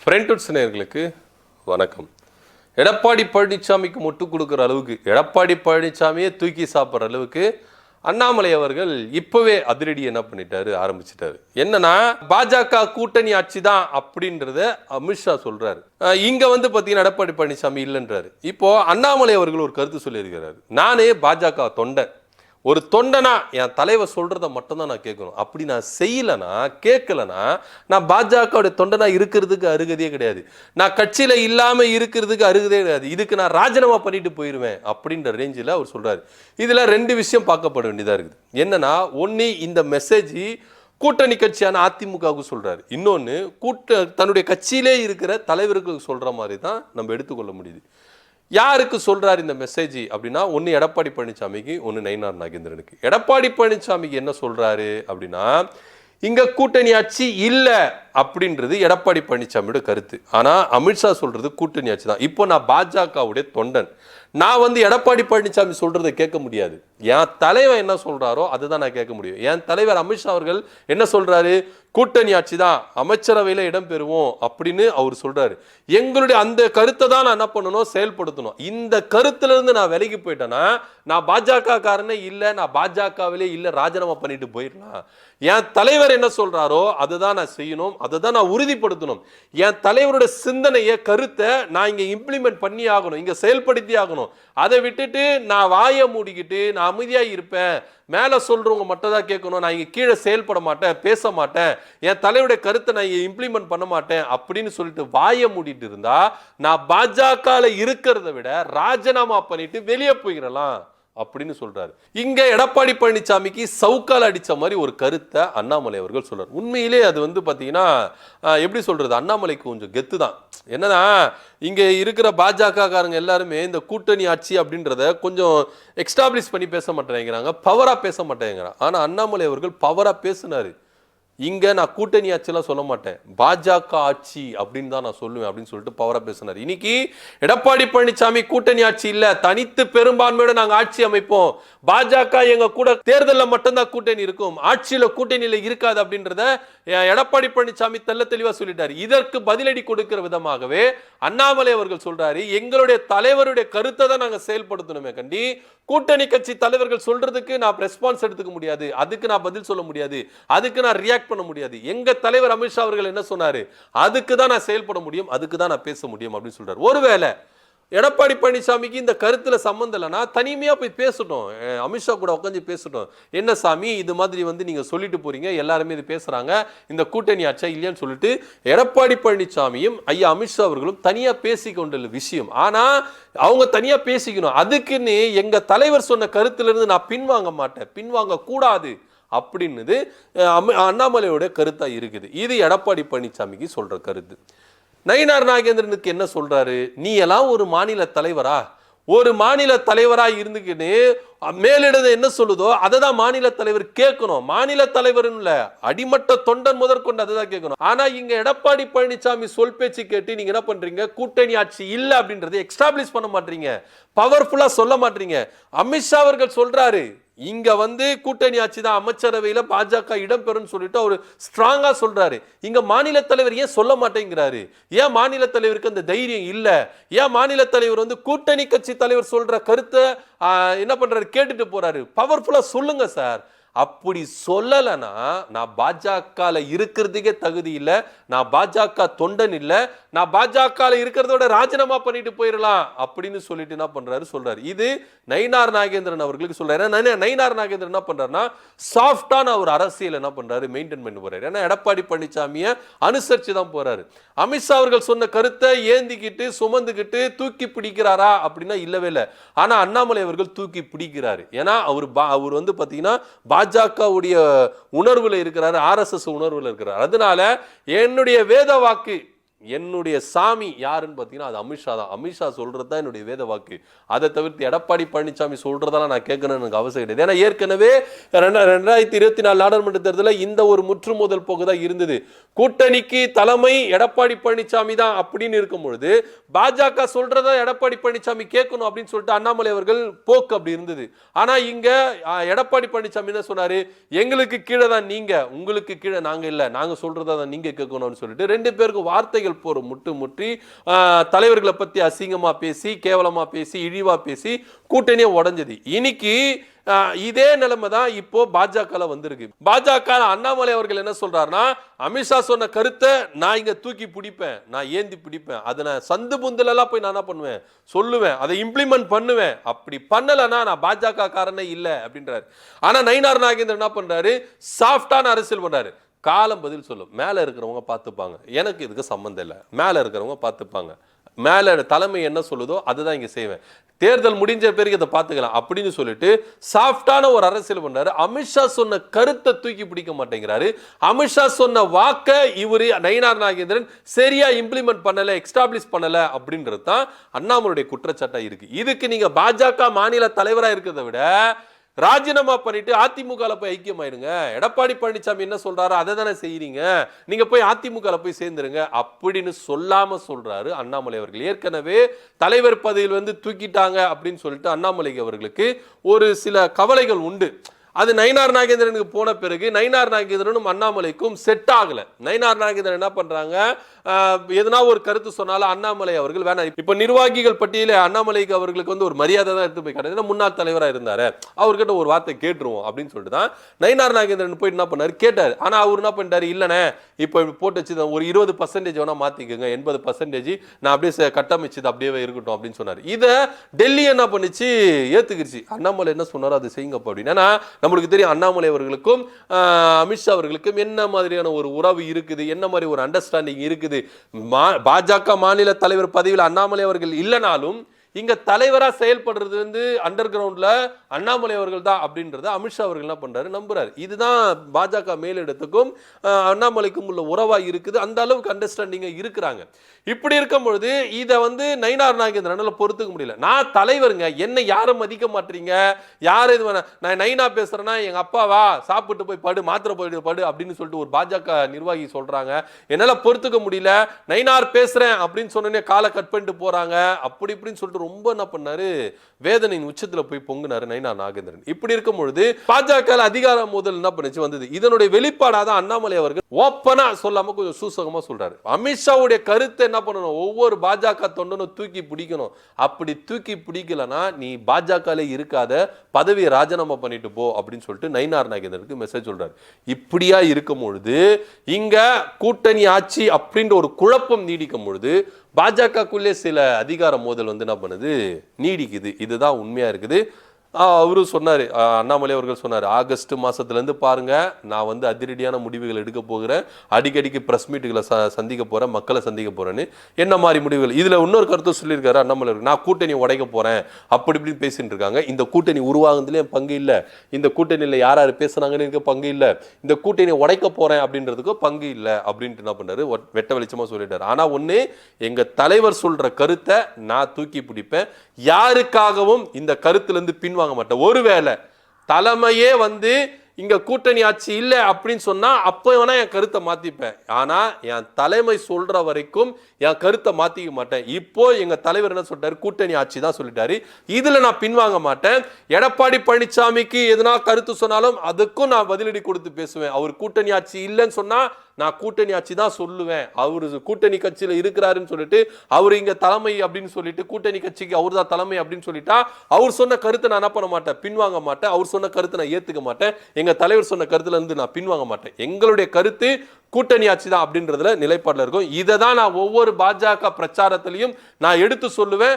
பிரிண்டட்ஸ் நேயர்களுக்கு வணக்கம். எடப்பாடி பழனிசாமிக்கு முட்டு கொடுக்குற அளவுக்கு, எடப்பாடி பழனிசாமியே தூக்கி சாப்பிட்ற அளவுக்கு அண்ணாமலை அவர்கள் இப்பவே அதிரடி என்ன பண்ணிட்டாரு, ஆரம்பிச்சிட்டாரு. என்னன்னா, பாஜக கூட்டணி ஆட்சி தான் அப்படின்றத அமித்ஷா சொல்றாரு. இங்க வந்து பாத்தீங்கன்னா எடப்பாடி பழனிசாமி இல்லைன்றாரு. இப்போ அண்ணாமலை அவர்கள் ஒரு கருத்து சொல்லியிருக்கிறாரு. நானே பாஜக தொண்டன், ஒரு தொண்டனா என் தலைவர் சொல்றத மட்டும் தான் நான் கேட்கணும். அப்படி நான் செய்யலனா, கேட்கலனா, நான் பாஜக தொண்டனா இருக்கிறதுக்கு அருகதையே கிடையாது. நான் கட்சியில இல்லாம இருக்கிறதுக்கு அருகதையே கிடையாது. இதுக்கு நான் ராஜினாமா பண்ணிட்டு போயிருவேன் அப்படின்ற ரேஞ்சில் அவர் சொல்றாரு. இதுல ரெண்டு விஷயம் பார்க்கப்பட வேண்டியதா இருக்குது. என்னன்னா, ஒன்னு இந்த மெசேஜ் கூட்டணி கட்சியான அதிமுகவுக்கு சொல்றாரு. இன்னொன்னு தன்னுடைய கட்சியிலே இருக்கிற தலைவருக்கு சொல்ற மாதிரி தான் நம்ம எடுத்துக்கொள்ள முடியுது. யாருக்கு சொல்றாரு இந்த மெசேஜ் அப்படின்னா, ஒன்னு எடப்பாடி பழனிசாமிக்கு, ஒன்னு நயினார் நாகேந்திரனுக்கு. எடப்பாடி பழனிசாமிக்கு என்ன சொல்றாரு அப்படின்னா, இங்க கூட்டணி ஆட்சி இல்ல அப்படின்றது எடப்பாடி பழனிசாமியோட கருத்து. ஆனா அமித்ஷா சொல்றது கூட்டணி ஆட்சி தான். இப்போ நான் பாஜகவுடைய தொண்டன், நான் வந்து எடப்பாடி பழனிசாமி சொல்றதை கேட்க முடியாது. என் தலைவர் என்ன சொல்றாரோ அதுதான் நான் கேட்க முடியும். என் தலைவர் அமித்ஷா அவர்கள் என்ன சொல்றாரு, கூட்டணி ஆட்சி தான், அமைச்சரவையில இடம் பெறுவோம் அப்படின்னு அவர் சொல்றாரு. எங்களுடைய அந்த கருத்தை தான் நான் என்ன பண்ணணும், செயல்படுத்தணும். இந்த கருத்துல இருந்து நான் விலகி போயிட்டேன்னா, நான் பாஜக காரனே இல்லை, நான் பாஜகவிலே இல்லை, ராஜினாமா பண்ணிட்டு போயிடலாம். என் தலைவர் என்ன சொல்றாரோ அதுதான் நான் செய்யணும், அதை தான் நான் உறுதிப்படுத்தணும். என் தலைவருடைய சிந்தனையை, கருத்தை நான் இங்க இம்ப்ளிமெண்ட் பண்ணி ஆகணும், இங்க செயல்படுத்தி ஆகணும். அதை விட்டுட்டு நான் வாயை மூடிக்கிட்டு நான் அமைதியா இருப்பேன், மேல சொல்றவங்க மட்டும் தான் கேட்கணும், நான் இங்க கீழே செயல்பட மாட்டேன், பேச மாட்டேன், என் தலைவருடைய கருத்தை நான் இங்க இம்ப்ளிமெண்ட் பண்ண மாட்டேன் அப்படின்னு சொல்லிட்டு வாயை மூடிட்டு இருந்தா, நான் பாஜக இருக்கிறத விட ராஜினாமா பண்ணிட்டு வெளியே போயிடலாம் அப்படின்னு சொல்றாரு. இங்க எடப்பாடி பழனிசாமிக்கு சவுக்கால் அடிச்ச மாதிரி ஒரு கருத்தை அண்ணாமலை அவர்கள் சொல்றாரு. உண்மையிலே அது வந்து பாத்தீங்கன்னா எப்படி சொல்றது, அண்ணாமலைக்கு கொஞ்சம் கெத்து தான். என்னன்னா, இங்க இருக்கிற பாஜக காரங்க எல்லாருமே இந்த கூட்டணி ஆட்சி அப்படின்றத கொஞ்சம் எக்ஸ்டாப்ளிஷ் பண்ணி பேச மாட்டேங்கிறாங்க, பவரா பேச மாட்டேங்கிறாங்க. ஆனா அண்ணாமலை அவர்கள் பவரா பேசினாரு. இங்க நான் கூட்டணி ஆட்சியெல்லாம் சொல்ல மாட்டேன், பாஜக ஆட்சி அப்படின்னு தான் நான் சொல்லுவேன் அப்படின்னு சொல்லிட்டு பவரா பேசினார். இன்னைக்கு எடப்பாடி பழனிசாமி கூட்டணி ஆட்சி இல்ல, தனித்து பெரும்பான்மையோட நாங்க ஆட்சி அமைப்போம், பாஜக எங்க கூட தேர்தலில் மட்டும்தான் கூட்டணி இருக்கும், ஆட்சியில கூட்டணியில இருக்காது அப்படின்றத எடப்பாடி பழனிசாமி தெல்ல தெளிவா சொல்லிட்டாரு. இதற்கு பதிலடி கொடுக்கிற விதமாகவே அண்ணாமலை அவர்கள் சொல்றாரு, எங்களுடைய தலைவருடைய கருத்தை தான் நாங்க செயல்படுத்தணுமே கண்டி, கூட்டணி கட்சி தலைவர்கள் சொல்றதுக்கு நான் ரெஸ்பான்ஸ் எடுத்துக்க முடியாது, அதுக்கு நான் பதில் சொல்ல முடியாது, அதுக்கு நான் ரியாக்ட் பண்ண முடியாது. எங்க தலைவர் அமித்ஷா அவர்கள் என்ன சொன்னாரு, அதுக்கு தான் நான் செயல்பட முடியும், அதுக்கு தான் நான் பேச முடியும் அப்படின்னு சொல்றாரு. ஒருவேளை எடப்பாடி பழனிசாமிக்கு இந்த கருத்துல சம்பந்தம் இல்லைன்னா தனிமையா போய் பேசட்டும், அமித்ஷா கூட உட்காந்து பேசட்டும். என்ன சாமி இது மாதிரி வந்து நீங்க சொல்லிட்டு போறீங்க, எல்லாருமே இது பேசுறாங்க, இந்த கூட்டணி ஆட்சியா இல்லையான்னு சொல்லிட்டு எடப்பாடி பழனிசாமியும் ஐயா அமித்ஷா அவர்களும் தனியா பேசிக்கொண்டுள்ள விஷயம். ஆனா அவங்க தனியா பேசிக்கணும், அதுக்குன்னு எங்க தலைவர் சொன்ன கருத்துல இருந்து நான் பின்வாங்க மாட்டேன், பின்வாங்க கூடாது அப்படின்னுது அண்ணாமலையோட கருத்தா இருக்குது. இது எடப்பாடி பழனிசாமிக்கு சொல்ற கருத்து. நயினார் நாகேந்திரனுக்கு என்ன சொல்றாரு, நீ எல்லாம் ஒரு மாநில தலைவரா, ஒரு மாநில தலைவரா இருந்துக்கின்னு மேலிடது என்ன சொல்லுதோ அதை தான் மாநில தலைவர் கேட்கணும். மாநில தலைவர் இல்ல, அடிமட்ட தொண்டன் முதற்கொண்டு அதை தான் கேட்கணும். ஆனா இங்க எடப்பாடி பழனிசாமி சொல் பேச்சு கேட்டு நீங்க என்ன பண்றீங்க, கூட்டணி ஆட்சி இல்ல அப்படின்றதை எக்ஸ்டாப்ளிஷ் பண்ண மாட்டீங்க, பவர்ஃபுல்லா சொல்ல மாட்டீங்க. அமித்ஷா அவர்கள் சொல்றாரு, இங்க வந்து கூட்டணி ஆட்சி தான், அமைச்சரவையில பாஜக இடம்பெறும் சொல்லிட்டு அவர் ஸ்ட்ராங்கா சொல்றாரு. இங்க மாநில தலைவர் ஏன் சொல்ல மாட்டேங்கிறாரு, ஏன் மாநில தலைவருக்கு அந்த தைரியம் இல்ல, ஏன் மாநில தலைவர் வந்து கூட்டணி கட்சி தலைவர் சொல்ற கருத்தை என்ன பண்றாரு, கேட்டுட்டு போறாரு. பவர்ஃபுல்லா சொல்லுங்க சார். அப்படி சொல்லலனா நான் பாஜக இருக்கிறதுக்கே தகுதி இல்லை, நான் பாஜக தொண்டன் இல்லை, நான் பாஜக இருக்கிறதோட ராஜினாமா பண்ணிட்டு போயிடலாம் அப்படின்னு சொல்லிட்டு என்ன பண்றாரு சொல்றாரு. இது நயினார் நாகேந்திரன் அவர்களுக்கு சொல்றாரு. நயினார் நாகேந்திரன் என்ன பண்றாருன்னா, சாஃப்டான ஒரு அரசியல் என்ன பண்றாரு, மெயின்டைன் பண்ணி போறாரு. ஏன்னா எடப்பாடி பழனிசாமியை அனுசரிச்சு தான் போறாரு. அமித்ஷா அவர்கள் சொன்ன கருத்தை ஏந்திக்கிட்டு சுமந்துக்கிட்டு தூக்கி பிடிக்கிறாரா அப்படின்னா இல்லவே இல்லை. ஆனா அண்ணாமலை அவர்கள் தூக்கி பிடிக்கிறாரு. ஏன்னா அவர் வந்து பாத்தீங்கன்னா பாஜகவுடைய உணர்வுல இருக்கிறாரு, ஆர்எஸ்எஸ் உணர்வுல இருக்கிறார். அதனால என்னுடைய வேத வாக்கு, என்னுடைய சாமி யாருன்னு பார்த்தீங்கன்னா அது அமித்ஷா தான். அமித்ஷா சொல்றது தான் என்னுடைய வேத வாக்கு. அதை தவிர்த்து எடப்பாடி பழனிசாமி சொல்றதெல்லாம் நான் கேட்கணும்னு எனக்கு அவசியம் கிடையாது. ஏன்னா ஏற்கனவே 2024 நாடாளுமன்ற தேர்தலில் இந்த ஒரு முற்றுமோதல் போக்குதான் இருந்தது. கூட்டணிக்கு தலைமை எடப்பாடி பழனிசாமி தான் அப்படின்னு இருக்கும் பொழுது பாஜக சொல்றதா எடப்பாடி பழனிசாமி கேட்கணும் அப்படின்னு சொல்லிட்டு அண்ணாமலை அவர்கள் போக்கு அப்படி இருந்தது. ஆனா இங்க எடப்பாடி பழனிசாமி என்ன சொன்னாரு, எங்களுக்கு கீழே தான் நீங்க, உங்களுக்கு கீழே நாங்க இல்ல, நாங்க சொல்றதா தான் நீங்க கேட்கணும்னு சொல்லிட்டு ரெண்டு பேருக்கு வார்த்தைகள் தலைகள் போற முற்றி தலைவர்களை பத்தி அசிங்கமா பேசி கேவலமா பேசி இழிவா பேசி கூட்டணியே உடைஞ்சது. இன்னைக்கு இதே நிலைமை தான் இப்போ பாஜக வந்திருக்கு. பாஜக அண்ணாமலை அவர்கள் என்ன சொல்றாருன்னா, அமித்ஷா சொன்ன கருத்தை நான் இங்க தூக்கி பிடிப்பேன், நான் ஏந்தி பிடிப்பேன், அதை நான் சந்து புந்துல எல்லாம் போய் நான் என்ன பண்ணுவேன் சொல்லுவேன், அதை இம்ப்ளிமெண்ட் பண்ணுவேன், அப்படி பண்ணலன்னா நான் பாஜக காரனே இல்லை அப்படின்றாரு. ஆனா நயினார் நாகேந்திரன் என்ன பண்றாரு, சாஃப்டான அரசியல் பண்றாரு. காலம் பதில் சொல்லும், மேல இருக்கிறவங்க பார்த்துப்பாங்க, எனக்கு இதுக்கு சம்பந்தம் இல்லை, மேல இருக்கிறவங்க பார்த்துப்பாங்க, மேல தலைமை என்ன சொல்லுதோ அதுதான் இங்க செய்வேன், தேர்தல் முடிஞ்ச பிறகு இதை பார்த்துக்கலாம் அப்படின்னு சொல்லிட்டு சாஃப்டான ஒரு அரசியல் பண்றாரு. அமித்ஷா சொன்ன கருத்தை தூக்கி பிடிக்க மாட்டேங்கிறாரு. அமித்ஷா சொன்ன வாக்க இவரு நயினார் நாகேந்திரன் சரியா இம்ப்ளிமெண்ட் பண்ணல, எக்ஸ்டாப்ளிஷ் பண்ணல அப்படின்றது தான் அண்ணாமலையுடைய குற்றச்சாட்டா இருக்கு. இதுக்கு நீங்க பாஜக மாநில தலைவரா இருக்கிறத விட ராஜினாமா பண்ணிட்டு அதிமுக போய் ஐக்கியமாயிருங்க. எடப்பாடி பழனிசாமி என்ன சொல்றாரு அதை தானே செய்யறீங்க, நீங்க போய் அதிமுக போய் சேர்ந்துருங்க அப்படின்னு சொல்லாம சொல்றாரு அண்ணாமலை அவர்கள். ஏற்கனவே தலைவர் பதவியில் தூக்கிட்டாங்க அப்படின்னு சொல்லிட்டு அண்ணாமலை அவர்களுக்கு ஒரு சில கவலைகள் உண்டு. அது நயினார் நாகேந்திரனுக்கு போன பிறகு நயினார் நாகேந்திரனும் அண்ணாமலைக்கும் செட் ஆகல. நயினார் நாகேந்திரன் என்ன பண்றாங்க, எதனா ஒரு கருத்து சொன்னாலும் அண்ணாமலை அவர்கள் வேணாம். இப்ப நிர்வாகிகள் பட்டியல அண்ணாமலைக்கு அவர்களுக்கு ஒரு மரியாதை தான் எடுத்து போய் கிடையாது, முன்னாள் தலைவராக இருந்தாரு, அவர்கிட்ட ஒரு வார்த்தை கேட்டுருவோம் அப்படின்னு சொல்லிட்டு தான் நயினார் நாகேந்திரன் போய் என்ன பண்ணாரு கேட்டாரு. ஆனா அவர் என்ன பண்ணிட்டாரு, இல்லனே இப்ப போட்டு வச்சு ஒரு 20% வேணா மாத்திக்கோங்க, 80% நான் அப்படியே கட்டமைச்சது அப்படியே இருக்கட்டும் அப்படின்னு சொன்னாரு. இத டெல்லி என்ன பண்ணிச்சு, ஏத்துக்கிடுச்சு. அண்ணாமலை என்ன சொன்னாரோ அதை செய்யுங்க அப்படின்னு. ஏன்னா நம்மளுக்கு தெரியும் அண்ணாமலை அவர்களுக்கும் அமித்ஷா அவர்களுக்கும் என்ன மாதிரியான ஒரு உறவு இருக்குது, என்ன மாதிரி ஒரு அண்டர்ஸ்டாண்டிங் இருக்குது. பாஜக மாநில தலைவர் பதவியில் அண்ணாமலை அவர்கள் இல்லைனாலும் இங்க தலைவரா செயல்படுறது அண்டர் கிரவுண்ட்ல அண்ணாமலை அவர்கள் தான் அப்படின்றத அமித்ஷா அவர்கள் என்ன பண்றாரு, நம்புறாரு. இதுதான் பாஜக மேலிடத்துக்கும் அண்ணாமலைக்கும் உள்ள உறவா இருக்குது. அந்த அளவுக்கு அண்டர்ஸ்டாண்டிங்கா இருக்கிறாங்க. இப்படி இருக்கும் பொழுது இதை நயினார் நாகேந்திரனால பொறுத்துக்க முடியல. நான் தலைவருங்க, என்ன யாரும் மதிக்க மாட்டீங்க, யாரும் இது நான் நைனா பேசுறேன்னா எங்க அப்பாவா சாப்பிட்டு போய் படு, மாத்திரை போயிட்டு படு அப்படின்னு சொல்லிட்டு ஒரு பாஜக நிர்வாகி சொல்றாங்க. என்னால பொறுத்துக்க முடியல, நயினார் பேசுறேன் அப்படின்னு சொன்னே காலை கட் பண்ணிட்டு போறாங்க. அப்படி இப்படின்னு சொல்லிட்டு ரொம்ப என்ன பண்ணாரு, வேதனையின் உச்சத்துல போய் பொங்குனாரு நயினார் நாகேந்திரன். இப்படி இருக்கும் பொழுது பாஜக அதிகார மோதல் என்ன பண்ணுச்சு வந்தது. இதனுடைய வெளிப்பாடாதான் அண்ணாமலை அவர்கள் ஓப்பனா சொல்லாம கொஞ்சம் சூசகமா சொல்றாரு. அமித்ஷாவுடைய கருத்தை என்ன பண்ணணும், ஒவ்வொரு பாஜக தொண்டனும் தூக்கி பிடிக்கணும். அப்படி தூக்கி பிடிக்கலனா நீ பாஜக இருக்காத, பதவியை ராஜினாமா பண்ணிட்டு போ அப்படின்னு சொல்லிட்டு நயினார் நாகேந்திரனுக்கு மெசேஜ் சொல்றாரு. இப்படியா இருக்கும் பொழுது இங்க கூட்டணி ஆட்சி அப்படின்ற ஒரு குழப்பம் நீடிக்கும் பொழுது பாஜகக்குள்ளே சில அதிகார மோதல் என்ன பண்ணுது, நீடிக்குது. இதுதான் உண்மையா இருக்குது. அவரு சொன்னாரு, அண்ணாமலை அவர்கள் சொன்னாரு, ஆகஸ்ட் மாசத்துல இருந்து பாருங்க நான் அதிரடியான முடிவுகள் எடுக்க போகிறேன், அடிக்கடிக்கு பிரஸ் மீட்டுகளை சந்திக்க போறேன், மக்களை சந்திக்க போறேன்னு. என்ன மாதிரி முடிவுகள், இதுல இன்னொரு கருத்து சொல்லியிருக்காரு அண்ணாமலை, நான் கூட்டணி உடைக்க போறேன் அப்படி இப்படி பேசிட்டு இருக்காங்க. இந்த கூட்டணி உருவாகுதுல பங்கு இல்ல, இந்த கூட்டணியில யார் யார் பேசுனாங்கன்னு பங்கு இல்ல, இந்த கூட்டணி உடைக்க போறேன் அப்படின்றதுக்கு பங்கு இல்ல அப்படின்ட்டு என்ன பண்றாரு, வெட்ட வெளிச்சமா சொல்லிட்டாரு. ஆனா ஒண்ணு, எங்க தலைவர் சொல்ற கருத்தை நான் தூக்கி பிடிப்பேன், யாருக்காகவும் இந்த கருத்துல இருந்து பின்வாங்க மாட்டேன். ஒருவேளை தலைமையே இங்க கூட்டணி ஆட்சி இல்ல அப்படின்னு சொன்னா அப்ப வேணா என் கருத்தை மாத்திப்பேன். ஆனா என் தலைமை சொல்ற வரைக்கும் என் கருத்தை மாத்திக்க மாட்டேன். இப்போ எங்க தலைவர் என்ன சொல்றாரு, கூட்டணி ஆட்சி தான் சொல்லிட்டாரு, இதுல நான் பின்வாங்க மாட்டேன். எடப்பாடி பழனிசாமிக்கு எதனா கருத்து சொன்னாலும் அதுக்கும் நான் பதிலடி கொடுத்து பேசுவேன். அவர் கூட்டணி ஆட்சி இல்லைன்னு சொன்னா நான் கூட்டணி ஆட்சி தான் சொல்லுவேன். அவரு கூட்டணி கட்சியில இருக்கிறாருன்னு சொல்லிட்டு அவரு இங்க தலைமை அப்படின்னு சொல்லிட்டு கூட்டணி கட்சிக்கு அவர் தான் தலைமை அப்படின்னு சொல்லிட்டா அவர் சொன்ன கருத்தை நான் என்ன பண்ண மாட்டேன், பின்வாங்க மாட்டேன். அவர் சொன்ன கருத்தை நான் ஏத்துக்க மாட்டேன். எங்க தலைவர் சொன்ன கருத்துல இருந்து நான் பின்வாங்க மாட்டேன். எங்களுடைய கருத்து கூட்டணி ஆட்சி தான் அப்படின்றதுல நிலைப்பாடுல இருக்கும். இதை தான் நான் ஒவ்வொரு பாஜக பிரச்சாரத்திலையும் நான் எடுத்து சொல்லுவேன்.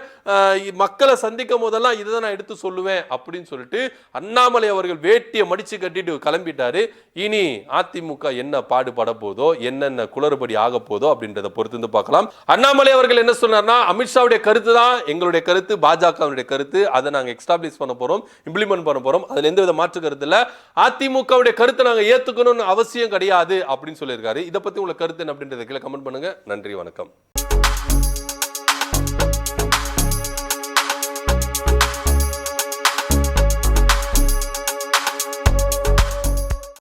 மக்களை சந்திக்கும் போதெல்லாம் இதை தான் நான் எடுத்து சொல்லுவேன் அப்படின்னு சொல்லிட்டு அண்ணாமலை அவர்கள் வேட்டியை மடிச்சு கட்டிட்டு கிளம்பிட்டாரு. இனி அதிமுக என்ன பாடுபட போதோ, என்னென்ன குளறுபடி ஆக போதோ அப்படின்றத பொறுத்து பார்க்கலாம். அண்ணாமலை அவர்கள் என்ன சொன்னார்னா, அமித்ஷாவுடைய கருத்து தான் எங்களுடைய கருத்து, பாஜகவுடைய கருத்து, அதை நாங்க எக்ஸ்டாப்ளிஷ் பண்ண போறோம், இம்ப்ளிமெண்ட் பண்ண போறோம், அதுல எந்த வித மாற்று கருத்து இல்ல. அதிமுகவுடைய கருத்தை நாங்க ஏத்துக்கணும்னு அவசியம் கிடையாது அப்படின்னு சொல்லி. இதை பத்தி உங்க கருத்து என்ன அப்படின்றத கீழே கமெண்ட் பண்ணுங்க. நன்றி, வணக்கம்.